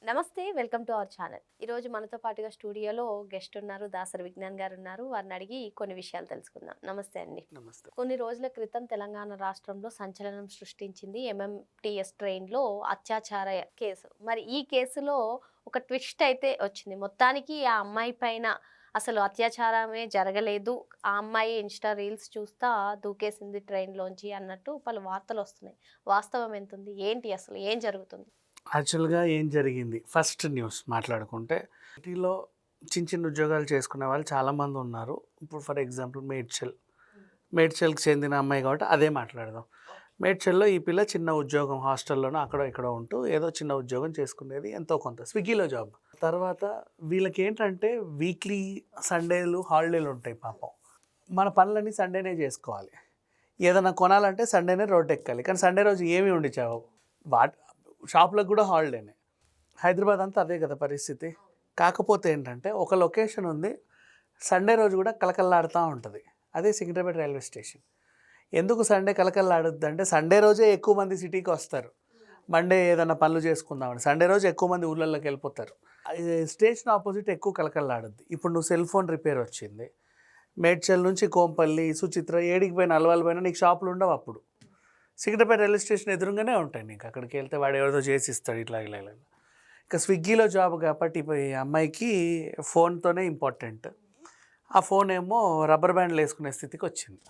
నమస్తే. Welcome to our channel. ఈరోజు మనతో పాటుగా స్టూడియోలో గెస్ట్ ఉన్నారు. దాసరి విజ్ఞాన్ గారు ఉన్నారు. వారిని అడిగి కొన్ని విషయాలు తెలుసుకుందాం. నమస్తే అండి. నమస్తే. కొన్ని రోజుల క్రితం తెలంగాణ రాష్ట్రంలో సంచలనం సృష్టించింది ఎంఎంటీఎస్ ట్రైన్‌లో అత్యాచార కేసు. మరి ఈ కేసులో ఒక ట్విస్ట్ అయితే వచ్చింది. మొత్తానికి ఆ అమ్మాయి పైన అసలు అత్యాచారమే జరగలేదు. ఆ అమ్మాయి ఇన్‌స్టా రీల్స్ చూస్తా దూకేసింది ట్రైన్‌లోంచి అన్నట్టు పలు వార్తలొస్తున్నాయి. వాస్తవం ఎంతుంది? ఏంటి అసలు? ఏం జరుగుతుంది? యాక్చువల్‌గా ఏం జరిగింది? ఫస్ట్ న్యూస్ మాట్లాడుకుంటే, సిటీలో చిన్న చిన్న ఉద్యోగాలు చేసుకునే వాళ్ళు చాలామంది ఉన్నారు. ఇప్పుడు ఫర్ ఎగ్జాంపుల్ మేడ్చల్‌కి చెందిన అమ్మాయి కాబట్టి అదే మాట్లాడదాం. మేడ్చల్‌లో ఈ పిల్ల చిన్న ఉద్యోగం హాస్టల్‌లోనో అక్కడో ఇక్కడో ఉంటూ ఏదో చిన్న ఉద్యోగం చేసుకునేది ఎంతో కొంత. స్విగ్గీలో జాబ్. తర్వాత వీళ్ళకేంటంటే వీక్లీ సండేలు హాలిడేలు ఉంటాయి పాపం. మన పనులన్నీ సండేనే చేసుకోవాలి. ఏదైనా కొనాలంటే సండేనే రోడ్డెక్కాలి. కానీ సండే రోజు ఏమీ ఉండి చావవు. షాపులకు కూడా హాలిడేనే. హైదరాబాద్ అంతా అదే కదా పరిస్థితి. కాకపోతే ఏంటంటే ఒక లొకేషన్ ఉంది, సండే రోజు కూడా కలకల్లాడుతూ ఉంటుంది. అదే సికింద్రాబాద్ రైల్వే స్టేషన్. ఎందుకు సండే కలకల్లాడుద్ది అంటే సండే రోజే ఎక్కువ మంది సిటీకి వస్తారు. మండే ఏదైనా పనులు చేసుకుందామని సండే రోజు ఎక్కువ మంది ఊళ్ళల్లోకి వెళ్ళిపోతారు. స్టేషన్ ఆపోజిట్ ఎక్కువ కలకల్లాడుద్ది. ఇప్పుడు నువ్వు సెల్ ఫోన్ రిపేర్ వచ్చింది, మేడ్చల్ నుంచి కోంపల్లి, సుచిత్ర ఏడికి పోయినా అలవాలు పోయినా నీకు షాపులు ఉండవు. అప్పుడు సికింద్రాబాద్ రైల్వే స్టేషన్ ఎదురుగానే ఉంటాయి. నీకు అక్కడికి వెళ్తే వాడు ఎవరితో చేసి ఇస్తాడు ఇట్లా. ఇంకా స్విగ్గీలో జాబ్ కాబట్టి ఇప్పుడు ఈ అమ్మాయికి ఫోన్తోనే ఇంపార్టెంట్. ఆ ఫోన్ ఏమో రబ్బర్ బ్యాండ్లు వేసుకునే స్థితికి వచ్చింది.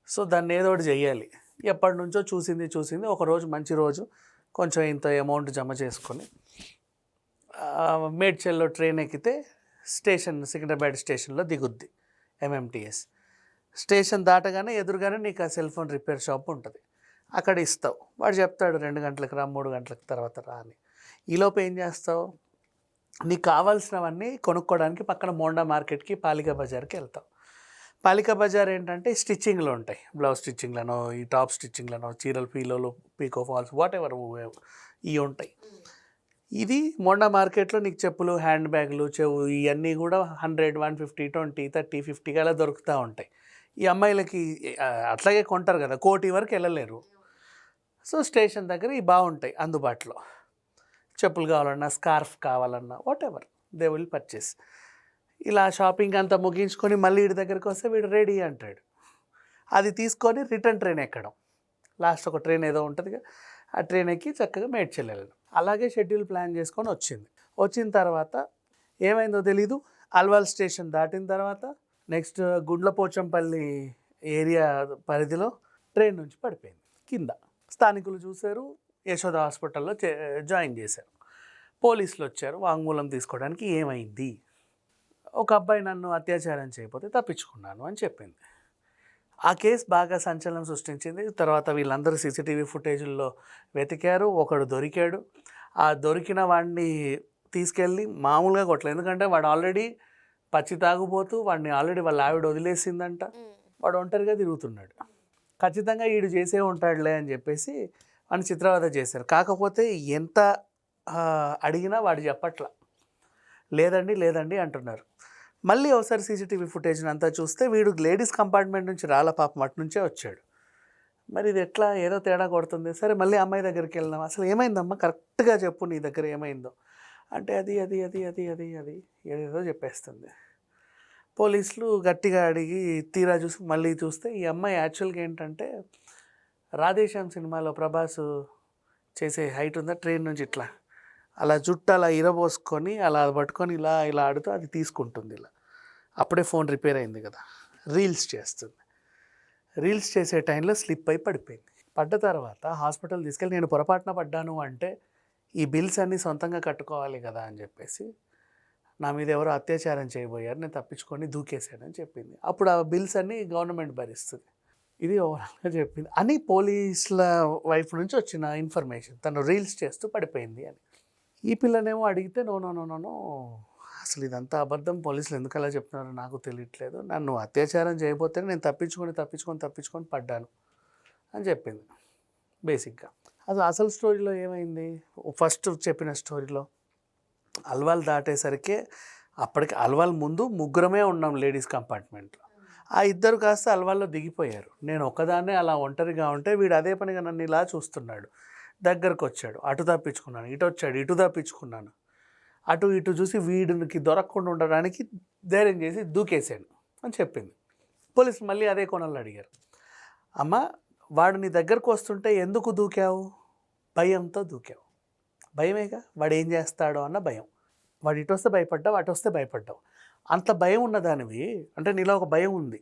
సో దాన్ని ఏదో ఒకటి చెయ్యాలి. ఎప్పటి నుంచో చూసింది. ఒకరోజు మంచి రోజు కొంచెం ఇంత అమౌంట్ జమ చేసుకొని మేడ్చల్లో ట్రైన్ ఎక్కితే సికింద్రాబాద్ స్టేషన్లో దిగుద్ది ఎంఎంటీఎస్. స్టేషన్ దాటగానే ఎదురుగానే నీకు ఆ సెల్ ఫోన్ రిపేర్ షాప్ ఉంటుంది. అక్కడ ఇస్తావు. వాడు చెప్తాడు 2 గంటలకు రా, 3 గంటలకు తర్వాత రా అని. ఈలోపు ఏం చేస్తావు? నీకు కావాల్సినవన్నీ కొనుక్కోవడానికి పక్కన మోండా మార్కెట్కి, పాలికా బజార్కి వెళ్తావు. పాలికా బజార్ ఏంటంటే స్టిచ్చింగ్లు ఉంటాయి. బ్లౌజ్ స్టిచ్చింగ్లను, ఈ టాప్ స్టిచ్చింగ్లను, చీరలు పీలోలు, పీకో ఫాల్స్, వాట్ ఎవర్ ఇవి ఉంటాయి. ఇది మోండా మార్కెట్లో నీకు చెప్పులు, హ్యాండ్ బ్యాగులు, చెవు ఇవన్నీ కూడా 100, 150, 20, 30, 50 అలా దొరుకుతూ ఉంటాయి. ఈ అమ్మాయిలకి అట్లాగే కొంటారు కదా, 1,00,00,000 వరకు వెళ్ళలేరు. సో స్టేషన్ దగ్గర ఇవి బాగుంటాయి అందుబాటులో. చెప్పులు కావాలన్నా, స్కార్ఫ్ కావాలన్నా, what ever they will purchase. ఇలా షాపింగ్ అంతా ముగించుకొని మళ్ళీ వీడి దగ్గరికి వస్తే వీడు రెడీ అంటాడు. అది తీసుకొని రిటర్న్ ట్రైన్ ఎక్కడం. లాస్ట్ ఒక ట్రైన్ ఏదో ఉంటుంది, ఆ ట్రైన్ ఎక్కి చక్కగా మేడ్చల్ వెళ్ళడం. అలాగే షెడ్యూల్ ప్లాన్ చేసుకొని వచ్చిన తర్వాత ఏమైందో తెలీదు. అల్వాల్ స్టేషన్ దాటిన తర్వాత నెక్స్ట్ గుండ్లపోచంపల్లి ఏరియా పరిధిలో ట్రైన్ నుంచి పడిపోయింది కింద. స్థానికులు చూశారు, యశోద హాస్పిటల్లో జాయిన్ చేశారు. పోలీసులు వచ్చారు వాంగ్మూలం తీసుకోవడానికి. ఏమైంది? ఒక అబ్బాయి నన్ను అత్యాచారం చేయకపోతే తప్పించుకున్నాను అని చెప్పింది. ఆ కేసు బాగా సంచలనం సృష్టించింది. తర్వాత వీళ్ళందరూ సీసీటీవీ ఫుటేజ్ల్లో వెతికారు. ఒకడు దొరికాడు. ఆ దొరికిన వాడిని తీసుకెళ్ళి మామూలుగా కొట్టలేదు. ఎందుకంటే వాడు ఆల్రెడీ పచ్చి తాగుపోతూ వాడిని ఆల్రెడీ వాళ్ళ ఆవిడ వదిలేసిందంట. వాడు ఒంటరిగా తిరుగుతున్నాడు. ఖచ్చితంగా వీడు చేసే ఉంటాడులే అని చెప్పేసి వాడిని చిత్రవద చేశారు. కాకపోతే ఎంత అడిగినా వాడు చెప్పట్లా. లేదండి అంటున్నారు. మళ్ళీ ఒకసారి సీసీటీవీ ఫుటేజ్ని అంతా చూస్తే వీడు లేడీస్ కంపార్ట్మెంట్ నుంచి పాపం అటు నుంచే వచ్చాడు. మరి ఇది ఎట్లా, ఏదో తేడా కొడుతుంది. సరే మళ్ళీ అమ్మాయి దగ్గరికి వెళ్దాం. అసలు ఏమైందమ్మా, కరెక్ట్గా చెప్పు, నీ దగ్గర ఏమైందో అంటే అది ఏదేదో చెప్పేస్తుంది. పోలీసులు గట్టిగా అడిగి తీరా చూసి మళ్ళీ చూస్తే ఈ అమ్మాయి యాక్చువల్గా ఏంటంటే రాధేశ్యామ్ సినిమాలో ప్రభాస్ చేసే హైట్ ఉందా, ట్రైన్ నుంచి ఇట్లా అలా జుట్టు అలా ఇరబోసుకొని అలా పట్టుకొని ఇలా ఆడుతూ అది తీసుకుంటుంది. ఇలా అప్పుడే ఫోన్ రిపేర్ అయింది కదా, రీల్స్ చేస్తుంది. రీల్స్ చేసే టైంలో స్లిప్ అయి పడిపోయింది. పడ్డ తర్వాత హాస్పిటల్ తీసుకెళ్ళి నేను పొరపాటున పడ్డాను అంటే ఈ బిల్స్ అన్నీ సొంతంగా కట్టుకోవాలి కదా అని చెప్పేసి నా మీద ఎవరో అత్యాచారం చేయబోయారు, నేను తప్పించుకొని దూకేశానని చెప్పింది. అప్పుడు ఆ బిల్స్ అన్నీ గవర్నమెంట్ భరిస్తుంది. ఇది ఓవరాల్గా చెప్పింది అని పోలీసుల వైపు నుంచి వచ్చిన ఇన్ఫర్మేషన్. తను రీల్స్ చేస్తూ పడిపోయింది అని. ఈ పిల్లనేమో అడిగితే నో అసలు ఇదంతా అబద్ధం, పోలీసులు ఎందుకు అలా చెప్తున్నారో నాకు తెలియట్లేదు, నన్ను అత్యాచారం చేయబోతే నేను తప్పించుకొని పడ్డాను అని చెప్పింది బేసిక్గా. అసలు స్టోరీలో ఏమైంది? ఫస్ట్ చెప్పిన స్టోరీలో అల్వాల్ దాటేసరికి అప్పటికి అల్వాల్ ముందు ముగ్గురమే ఉన్నాం లేడీస్ కంపార్ట్మెంట్లో. ఆ ఇద్దరు కాస్త అల్వాల్లో దిగిపోయారు. నేను ఒక్కదాన్నే అలా ఒంటరిగా ఉంటే వీడు అదే పనిగా నన్ను ఇలా చూస్తున్నాడు. దగ్గరకు వచ్చాడు, అటు తప్పించుకున్నాను, ఇటు వచ్చాడు, ఇటు తప్పించుకున్నాను, అటు ఇటు చూసి వీడికి దొరకకుండా ఉండడానికి ధైర్యం చేసి దూకేశాను అని చెప్పింది. పోలీసులు మళ్ళీ అదే కోణంలో అడిగారు, అమ్మ వాడు నీ దగ్గరకు వస్తుంటే ఎందుకు దూకావు? భయంతో దూకావు. భయమేగా, వాడు ఏం చేస్తాడో అన్న భయం. వాడు ఇటు వస్తే భయపడ్డావు, అటు వస్తే భయపడ్డావు. అంత భయం ఉన్నదానివి, అంటే నీలో ఒక భయం ఉంది,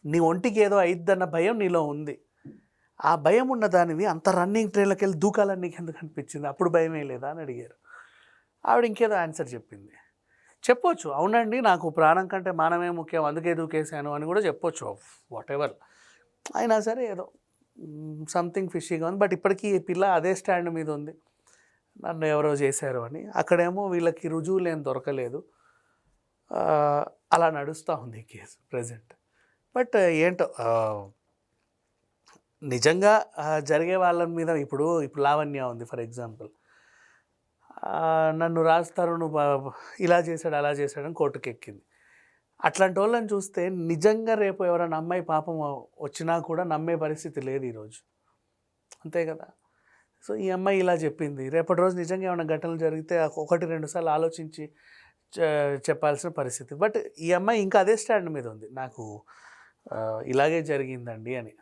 నీ ఒంటికి ఏదో అయిద్దన్న భయం నీలో ఉంది. ఆ భయం ఉన్నదానివి అంత రన్నింగ్ ట్రైన్లోకి వెళ్ళి దూకాలని నీకు ఎందుకు అనిపించింది? అప్పుడు భయమే లేదా అని అడిగారు. ఆవిడ ఇంకేదో ఆన్సర్ చెప్పింది. చెప్పొచ్చు, అవునండి నాకు ప్రాణం కంటే మానమే ముఖ్యం అందుకే దూకేశాను అని కూడా చెప్పొచ్చు, వాట్ ఎవర్. అయినా సరే ఏదో సంథింగ్ ఫిషీగా ఉంది. బట్ ఇప్పటికీ ఈ పిల్ల అదే స్టాండ్ మీద ఉంది, నన్ను ఎవరో చేశారు అని. అక్కడేమో వీళ్ళకి రుజువులు ఏం దొరకలేదు. అలా నడుస్తూ ఉంది ఈ కేసు ప్రజెంట్. బట్ ఏంటో నిజంగా జరిగే వాళ్ళ మీద ఇప్పుడు లావణ్య ఉంది ఫర్ ఎగ్జాంపుల్, నన్ను రాస్తారు నువ్వు ఇలా చేశాడు అలా చేశాడని కోర్టుకు ఎక్కింది. అట్లాంటి వాళ్ళని చూస్తే నిజంగా రేపు ఎవరైనా అమ్మాయి పాపం వచ్చినా కూడా నమ్మే పరిస్థితి లేదు ఈరోజు, అంతే కదా. సో ఈ అమ్మాయి ఇలా చెప్పింది, రేపటి రోజు నిజంగా ఏమైనా ఘటనలు జరిగితే 1-2 సార్లు ఆలోచించి చెప్పాల్సిన పరిస్థితి. బట్ ఈ అమ్మాయి ఇంకా అదే స్టాండ్ మీద ఉంది, నాకు ఇలాగే జరిగిందండి అని.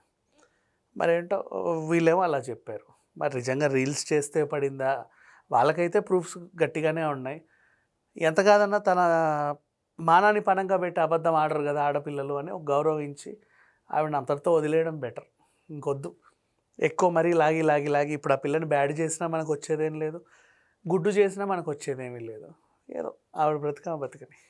మరేంటో వీళ్ళేమో అలా చెప్పారు. మరి నిజంగా రీల్స్ చేస్తే పడిందా? వాళ్ళకైతే ప్రూఫ్స్ గట్టిగానే ఉన్నాయి. ఎంత కాదన్నా తన మానాన్ని పనంగా పెట్టి అబద్ధం ఆడరు కదా ఆడపిల్లలు అని గౌరవించి ఆవిడని అంతటితో వదిలేయడం బెటర్. ఇంకొద్దు ఎక్కువ మరీ లాగి ఇప్పుడు ఆ పిల్లని బ్యాడ్ చేసినా మనకు వచ్చేదేం లేదు, గుడ్డు చేసినా మనకు వచ్చేదేమీ లేదు. ఏదో ఆవిడ బ్రతకని.